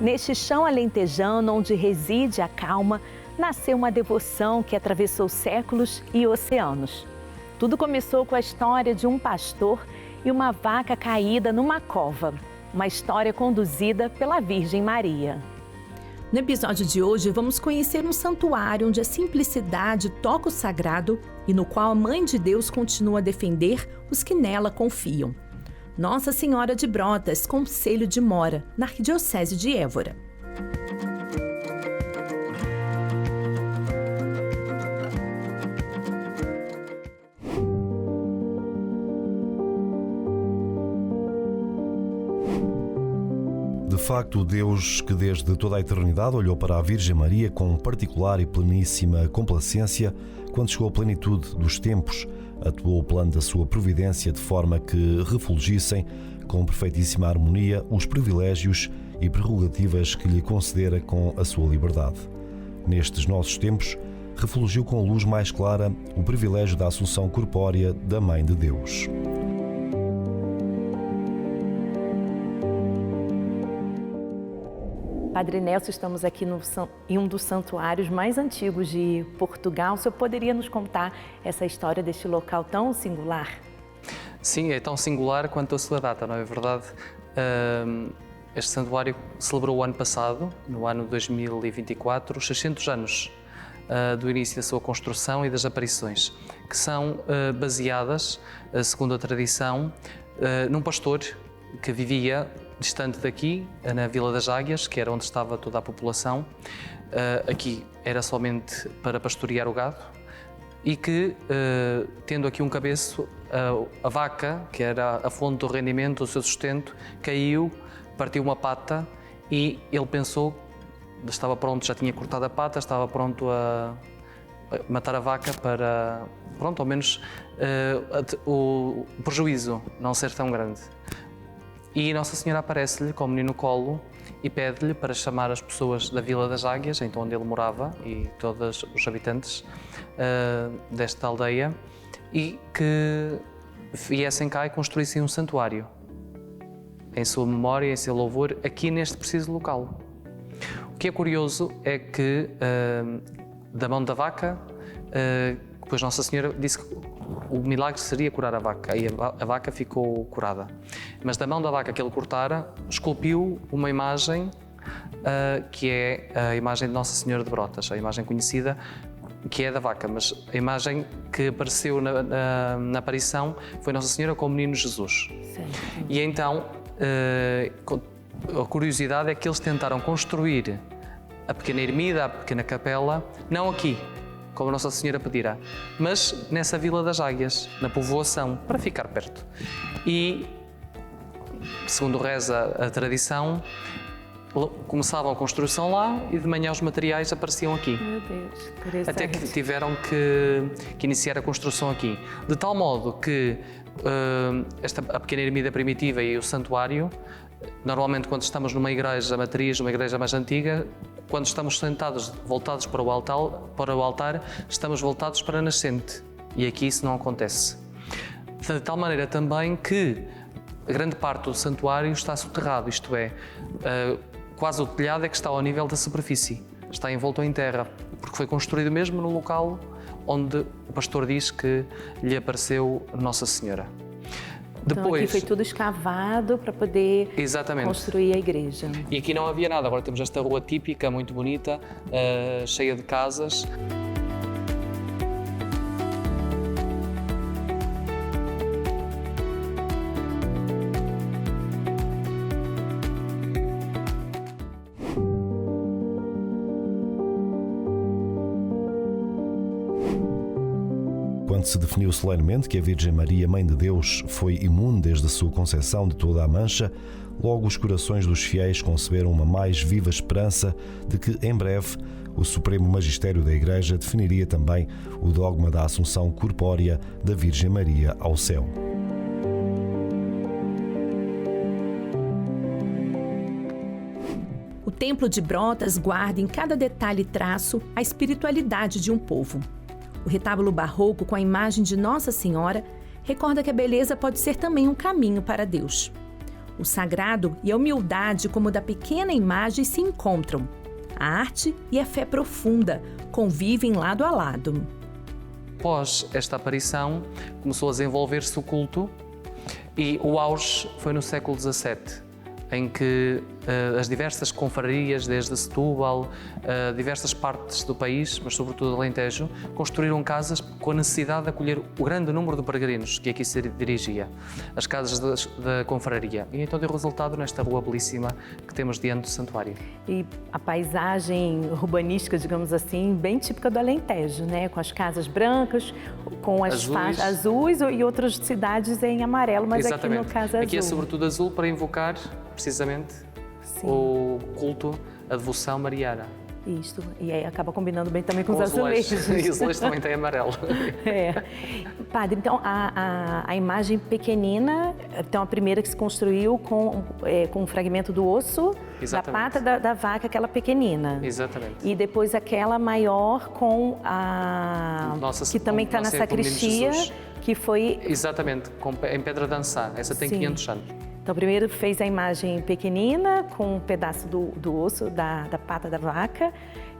Neste chão alentejano, onde reside a calma, nasceu uma devoção que atravessou séculos e oceanos. Tudo começou com a história de um pastor e uma vaca caída numa cova. Uma história conduzida pela Virgem Maria. No episódio de hoje, vamos conhecer um santuário onde a simplicidade toca o sagrado e no qual a Mãe de Deus continua a defender os que nela confiam. Nossa Senhora de Brotas, Concelho de Mora, na Arquidiocese de Évora. De facto, o Deus que desde toda a eternidade olhou para a Virgem Maria com particular e pleníssima complacência, quando chegou a plenitude dos tempos, atuou o plano da sua providência de forma que refulgissem, com perfeitíssima harmonia, os privilégios e prerrogativas que lhe concedera com a sua liberdade. Nestes nossos tempos, refulgiu com luz mais clara o privilégio da assunção corpórea da Mãe de Deus. Padre Nelson, estamos aqui em um dos santuários mais antigos de Portugal. O senhor poderia nos contar essa história deste local tão singular? Sim, é tão singular quanto a sua data, não é verdade? Este santuário celebrou o ano passado, no ano 2024, os 600 anos do início da sua construção e das aparições, que são baseadas, segundo a tradição, num pastor que vivia distante daqui, na Vila das Águias, que era onde estava toda a população. Aqui era somente para pastorear o gado e que, tendo aqui um cabeço, a vaca, que era a fonte do rendimento, o seu sustento, caiu, partiu uma pata e ele pensou, estava pronto, já tinha cortado a pata, estava pronto a matar a vaca para, pronto, ao menos o prejuízo não ser tão grande. E Nossa Senhora aparece-lhe com o menino no colo e pede-lhe para chamar as pessoas da Vila das Águias, então onde ele morava, e todos os habitantes desta aldeia, e que viessem cá e construíssem um santuário em sua memória, em seu louvor, aqui neste preciso local. O que é curioso é que da mão da vaca, depois Nossa Senhora disse que o milagre seria curar a vaca, e a vaca ficou curada. Mas da mão da vaca que ele cortara, esculpiu uma imagem que é a imagem de Nossa Senhora de Brotas, a imagem conhecida, que é da vaca, mas a imagem que apareceu na aparição foi Nossa Senhora com o menino Jesus. Sim. E então, a curiosidade é que eles tentaram construir a pequena ermida, a pequena capela, não aqui, como Nossa Senhora pedirá, mas nessa Vila das Águias, na povoação, para ficar perto. E, segundo reza a tradição, começavam a construção lá e de manhã os materiais apareciam aqui. Meu Deus, interessante. Até que tiveram que iniciar a construção aqui. De tal modo que a pequena ermida primitiva e o santuário, normalmente quando estamos numa igreja matriz, numa igreja mais antiga, quando estamos sentados, voltados para o altar, estamos voltados para a nascente. E aqui isso não acontece. De tal maneira também que a grande parte do santuário está soterrado, isto é, quase o telhado é que está ao nível da superfície. Está envolto em terra, porque foi construído mesmo no local onde o pastor diz que lhe apareceu Nossa Senhora. Então aqui foi tudo escavado para poder construir a igreja. E aqui não havia nada, agora temos esta rua típica, muito bonita, cheia de casas. Quando se definiu solenemente que a Virgem Maria, Mãe de Deus, foi imune desde a sua concepção de toda a mancha, logo os corações dos fiéis conceberam uma mais viva esperança de que, em breve, o Supremo Magistério da Igreja definiria também o dogma da Assunção Corpórea da Virgem Maria ao céu. O Templo de Brotas guarda em cada detalhe e traço a espiritualidade de um povo. O retábulo barroco com a imagem de Nossa Senhora recorda que a beleza pode ser também um caminho para Deus. O sagrado e a humildade como da pequena imagem se encontram. A arte e a fé profunda convivem lado a lado. Após esta aparição, começou a desenvolver-se o culto e o auge foi no século XVII, em que as diversas confrarias, desde Setúbal, diversas partes do país, mas sobretudo Alentejo, construíram casas com a necessidade de acolher o grande número de peregrinos que aqui se dirigia, as casas da confraria. E então deu resultado nesta rua belíssima que temos diante do santuário. E a paisagem urbanística, digamos assim, bem típica do Alentejo, né? Com as casas brancas, com as faixas azuis e outras cidades em amarelo, mas exatamente. Aqui no caso azul. Aqui é sobretudo azul para invocar precisamente o culto, a devoção mariana. Isto, e aí acaba combinando bem também com os azulejos. azulejos. E os azulejos também têm amarelo. É. Padre, então a imagem pequenina, então a primeira que se construiu com um fragmento do osso, exatamente, da pata da vaca, aquela pequenina. Exatamente. E depois aquela maior com a... que também está na sacristia, que foi... Exatamente, em pedra dançã. Essa tem 500 anos. Então, primeiro fez a imagem pequenina, com um pedaço do osso da pata da vaca,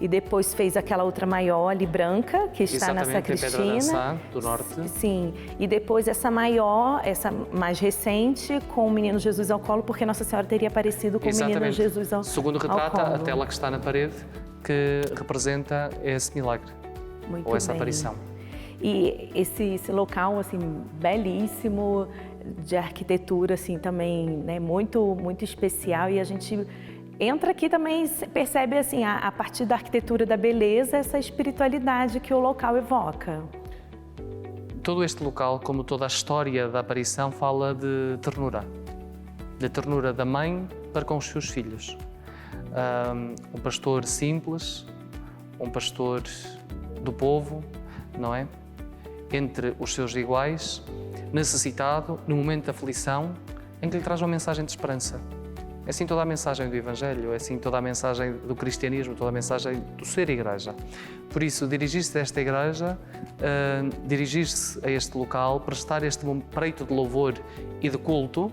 e depois fez aquela outra maior ali, branca, que está na sacristia. Pedra dançã, do norte. Sim, e depois essa maior, essa mais recente, com o menino Jesus ao colo, porque Nossa Senhora teria aparecido com o menino Jesus ao colo. Segundo retrata a tela que está na parede, que representa esse milagre, ou essa aparição. E esse local, assim, belíssimo, de arquitetura, assim, também, né, muito especial, e a gente entra aqui também, percebe, assim, a partir da arquitetura da beleza, essa espiritualidade que o local evoca. Todo este local, como toda a história da aparição, fala de ternura da mãe para com os seus filhos. Um pastor simples, um pastor do povo, não é? Entre os seus iguais, necessitado, no momento da aflição, em que lhe traz uma mensagem de esperança. É assim toda a mensagem do Evangelho, é assim toda a mensagem do cristianismo, toda a mensagem do ser igreja. Por isso, dirigir-se a esta igreja, dirigir-se a este local, prestar este preito de louvor e de culto,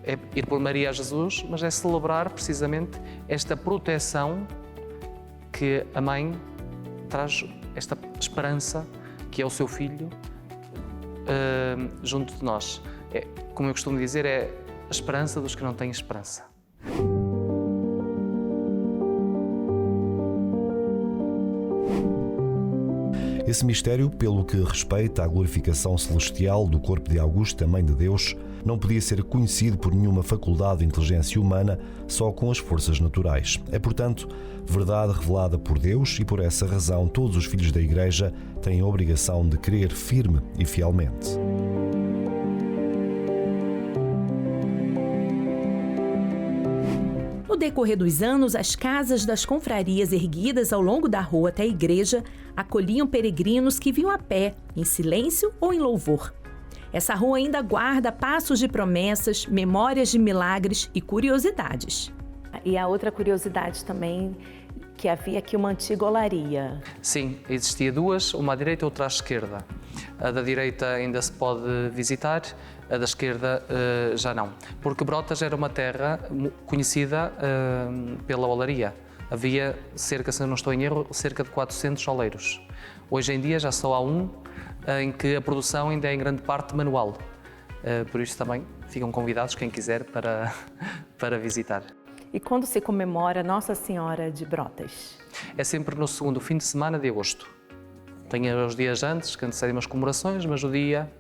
é ir por Maria a Jesus, mas é celebrar precisamente esta proteção que a mãe traz, esta esperança que é o seu filho junto de nós. Como eu costumo dizer, é a esperança dos que não têm esperança. Esse mistério, pelo que respeita à glorificação celestial do corpo de Augusta, Mãe de Deus, não podia ser conhecido por nenhuma faculdade de inteligência humana, só com as forças naturais. É, portanto, verdade revelada por Deus e, por essa razão, todos os filhos da Igreja têm a obrigação de crer firme e fielmente. No decorrer dos anos, as casas das confrarias erguidas ao longo da rua até a igreja acolhiam peregrinos que vinham a pé, em silêncio ou em louvor. Essa rua ainda guarda passos de promessas, memórias de milagres e curiosidades. E a outra curiosidade também, que havia aqui uma antiga olaria. Sim, existia duas, uma à direita e outra à esquerda. A da direita ainda se pode visitar, a da esquerda já não. Porque Brotas era uma terra conhecida pela olaria. Havia cerca, se não estou em erro, cerca de 400 oleiros. Hoje em dia já só há um em que a produção ainda é em grande parte manual. Por isso também ficam convidados, quem quiser, para visitar. E quando se comemora Nossa Senhora de Brotas? É sempre no segundo fim de semana de agosto. Tem os dias antes, que antecedem as comemorações, mas o dia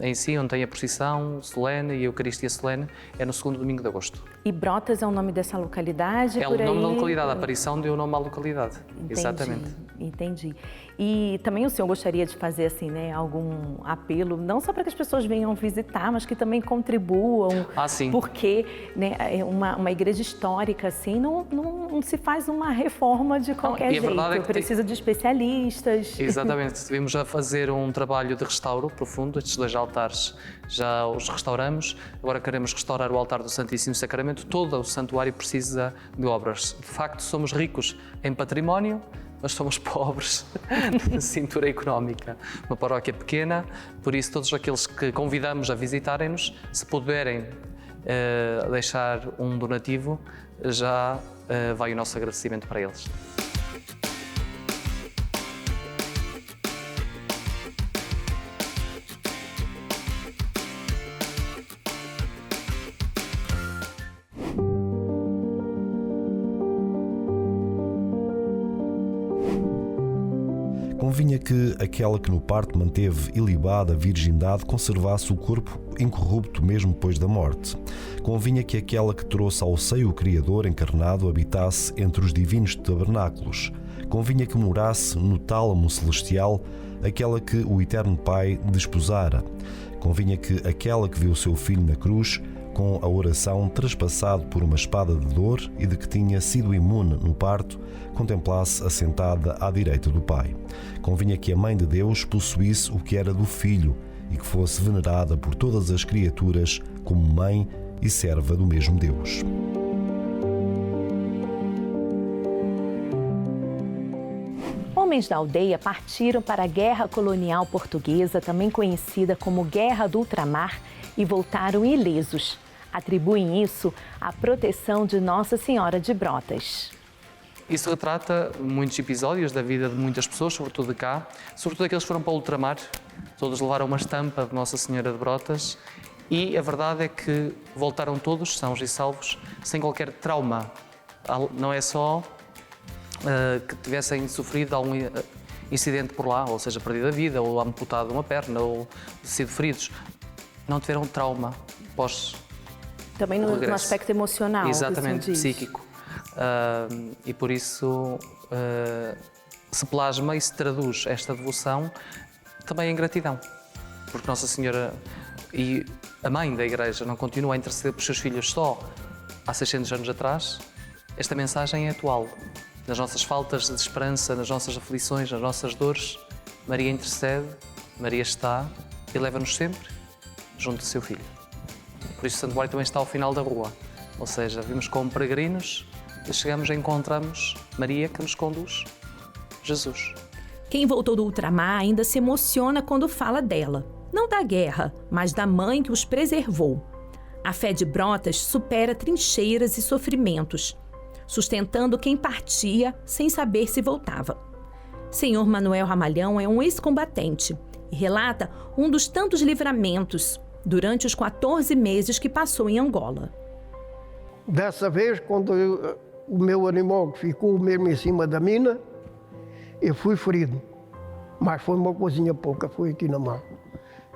em si, onde tem a procissão solene e a Eucaristia solene, é no segundo domingo de agosto. E Brotas é o nome dessa localidade? É o nome da localidade, a aparição deu o nome à localidade. Entendi, exatamente. Entendi. E também o senhor gostaria de fazer assim, né, algum apelo, não só para que as pessoas venham visitar, mas que também contribuam. Sim. Porque, né, uma igreja histórica assim não se faz uma reforma de qualquer jeito. Verdade é que precisa de especialistas. Exatamente. Estivemos já a fazer um trabalho de restauro profundo. Estes dois altares já os restauramos. Agora queremos restaurar o altar do Santíssimo Sacramento. Todo o santuário precisa de obras. De facto, somos ricos em património, mas somos pobres na cintura económica. Uma paróquia pequena, por isso todos aqueles que convidamos a visitarem-nos, se puderem deixar um donativo, já vai o nosso agradecimento para eles. Convinha que aquela que no parto manteve ilibada a virgindade conservasse o corpo incorrupto mesmo depois da morte. Convinha que aquela que trouxe ao seio o Criador encarnado habitasse entre os divinos tabernáculos. Convinha que morasse no tálamo celestial aquela que o Eterno Pai desposara. Convinha que aquela que viu o seu filho na cruz, com a oração traspassado por uma espada de dor e de que tinha sido imune no parto, contemplasse assentada à direita do Pai. Convinha que a Mãe de Deus possuísse o que era do Filho e que fosse venerada por todas as criaturas como mãe e serva do mesmo Deus. Homens da aldeia partiram para a Guerra Colonial Portuguesa, também conhecida como Guerra do Ultramar, e voltaram ilesos. Atribuem isso à proteção de Nossa Senhora de Brotas. Isso retrata muitos episódios da vida de muitas pessoas, sobretudo de cá, sobretudo aqueles que foram para o ultramar. Todos levaram uma estampa de Nossa Senhora de Brotas e a verdade é que voltaram todos sãos e salvos, sem qualquer trauma. Não é só que tivessem sofrido algum incidente por lá, ou seja, perdido a vida, ou amputado uma perna, ou sido feridos. Não tiveram trauma pós Também no aspecto emocional. Exatamente, psíquico. E por isso se plasma e se traduz esta devoção também em gratidão. Porque Nossa Senhora e a Mãe da Igreja não continua a interceder por seus filhos só há 600 anos atrás. Esta mensagem é atual. Nas nossas faltas de esperança, nas nossas aflições, nas nossas dores, Maria intercede, Maria está e leva-nos sempre junto do seu Filho. Por isso o santuário também está ao final da rua. Ou seja, vimos como peregrinos e chegamos e encontramos Maria que nos conduz, Jesus. Quem voltou do ultramar ainda se emociona quando fala dela. Não da guerra, mas da mãe que os preservou. A fé de Brotas supera trincheiras e sofrimentos, sustentando quem partia sem saber se voltava. Senhor Manuel Ramalhão é um ex-combatente e relata um dos tantos livramentos durante os 14 meses que passou em Angola. Dessa vez, quando o meu animal ficou mesmo em cima da mina, eu fui ferido. Mas foi uma coisinha pouca, foi aqui na mão.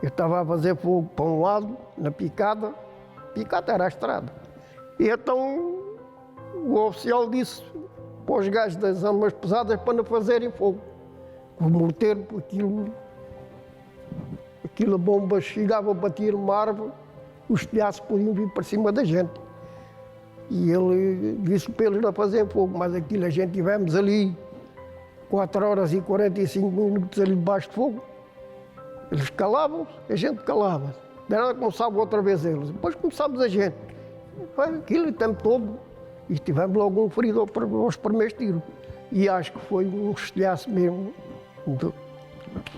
Eu estava a fazer fogo para um lado, na picada era a estrada. E então o oficial disse para os gajos das armas pesadas para não fazerem fogo. O morteiro, aquilo bomba chegava a bater uma árvore, os telhaços podiam vir para cima da gente. E ele disse para eles não fazerem fogo, mas aquilo a gente tivemos ali 4 horas e 45 minutos ali debaixo de fogo. Eles calavam-se, a gente calava-se. Daí começava outra vez eles, depois começámos a gente. Foi aquilo o tempo todo e tivemos logo um ferido aos primeiros tiros. E acho que foi um estilhaço mesmo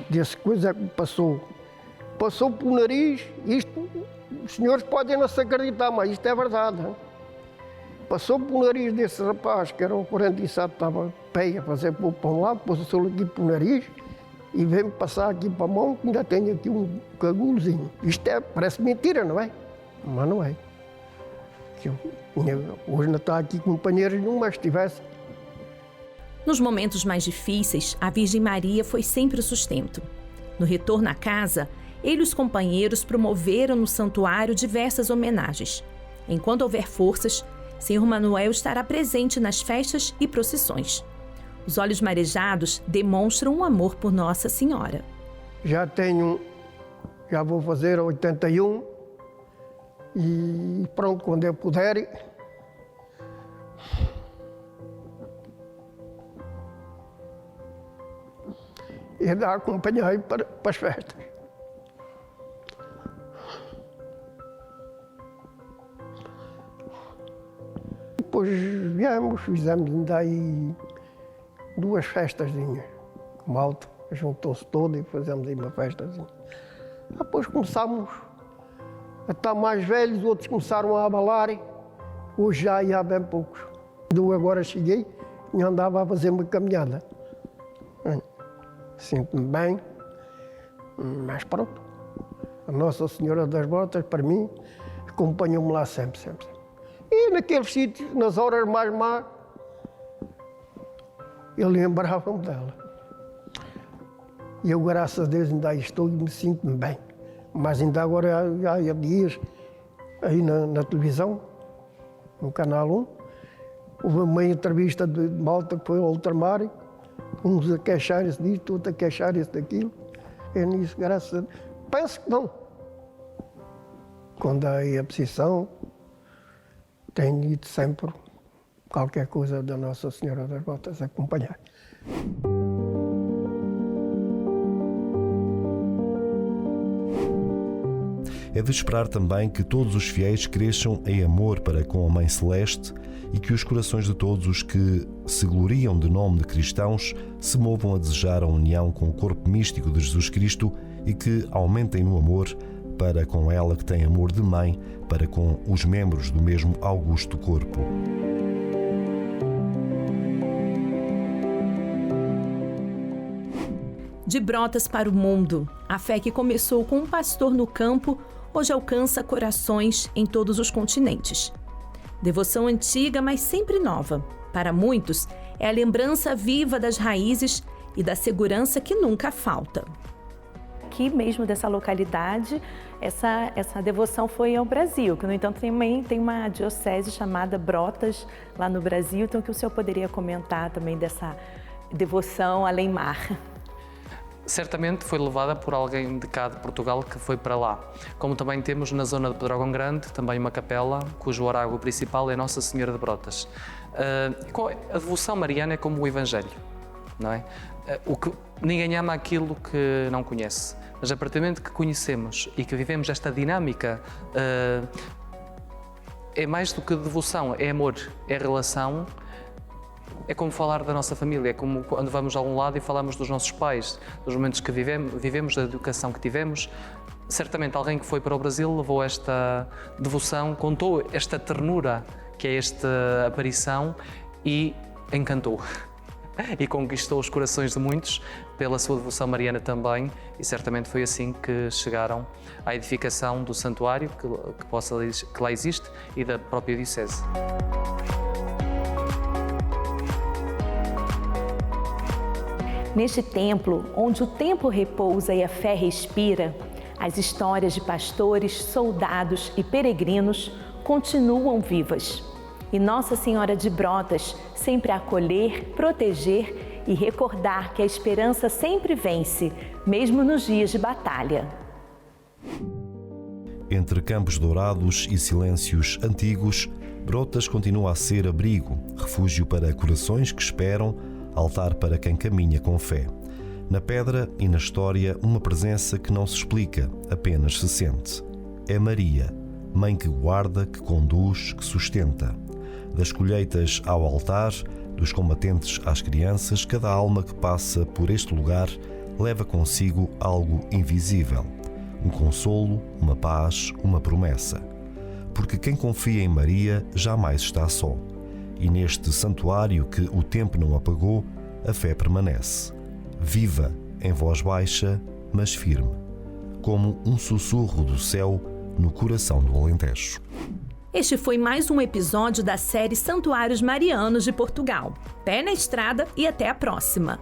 dessa coisa que passou. Passou pelo nariz, isto, os senhores podem não se acreditar, mas isto é verdade. Hein? Passou pelo nariz desse rapaz, que era um 47, estava de pé a fazer fogo para um lado, passou aqui pelo nariz e veio-me passar aqui para a mão, que ainda tenho aqui um cagulozinho. Isto parece mentira, não é? Mas não é. Hoje não está aqui companheiros nenhum, mas estivesse. Nos momentos mais difíceis, a Virgem Maria foi sempre o sustento. No retorno à casa, ele e os companheiros promoveram no santuário diversas homenagens. Enquanto houver forças, Senhor Manuel estará presente nas festas e procissões. Os olhos marejados demonstram um amor por Nossa Senhora. Já vou fazer 81 e pronto, quando eu puder, eu acompanhei para as festas. Depois fizemos ainda aí 2 festazinhas. O malta juntou-se todo e fizemos aí uma festazinha. Depois começámos Está mais velhos, outros começaram a abalar. Hoje já há bem poucos. Eu agora cheguei e andava a fazer uma caminhada. Sinto-me bem, mas pronto. A Nossa Senhora das Brotas, para mim, acompanhou-me lá sempre. E naqueles sítios, nas horas mais más, eu lembrava-me dela. E eu, graças a Deus, ainda aí estou e me sinto bem. Mas ainda agora, há dias, aí na televisão, no Canal 1, houve uma entrevista de malta que foi ao ultramar, uns a queixarem-se disto, outros a queixarem-se daquilo. Eu nisso, graças a Deus, penso que não. Quando há aí a precisão, tenho ido sempre qualquer coisa da Nossa Senhora das Brotas acompanhar. É de esperar também que todos os fiéis cresçam em amor para com a Mãe Celeste e que os corações de todos os que se gloriam de nome de cristãos se movam a desejar a união com o corpo místico de Jesus Cristo e que aumentem no amor para com ela que tem amor de mãe para com os membros do mesmo augusto corpo. De Brotas para o mundo, a fé que começou com um pastor no campo hoje alcança corações em todos os continentes. Devoção antiga, mas sempre nova. Para muitos, é a lembrança viva das raízes e da segurança que nunca falta. Aqui mesmo dessa localidade, essa devoção foi ao Brasil, que no entanto também tem uma diocese chamada Brotas lá no Brasil, então que o senhor poderia comentar também dessa devoção além-mar. Certamente foi levada por alguém de cá de Portugal que foi para lá. Como também temos na zona de Pedrógão Grande, também uma capela, cujo oráculo principal é Nossa Senhora de Brotas. A devoção mariana é como o Evangelho, não é? Ninguém ama aquilo que não conhece, mas a partir do momento que conhecemos e que vivemos esta dinâmica, é mais do que devoção, é amor, é relação. É como falar da nossa família, é como quando vamos a algum lado e falamos dos nossos pais, dos momentos que vivemos, da educação que tivemos. Certamente alguém que foi para o Brasil levou esta devoção, contou esta ternura que é esta aparição e encantou. E conquistou os corações de muitos pela sua devoção mariana também, e certamente foi assim que chegaram à edificação do santuário que lá existe e da própria diocese. Neste templo, onde o tempo repousa e a fé respira, as histórias de pastores, soldados e peregrinos continuam vivas. E Nossa Senhora de Brotas sempre a acolher, proteger e recordar que a esperança sempre vence, mesmo nos dias de batalha. Entre campos dourados e silêncios antigos, Brotas continua a ser abrigo, refúgio para corações que esperam, altar para quem caminha com fé. Na pedra e na história, uma presença que não se explica, apenas se sente. É Maria, mãe que guarda, que conduz, que sustenta. Das colheitas ao altar, dos combatentes às crianças, cada alma que passa por este lugar leva consigo algo invisível. Um consolo, uma paz, uma promessa. Porque quem confia em Maria jamais está só. E neste santuário que o tempo não apagou, a fé permanece. Viva, em voz baixa, mas firme. Como um sussurro do céu no coração do Alentejo. Este foi mais um episódio da série Santuários Marianos de Portugal. Pé na estrada e até a próxima!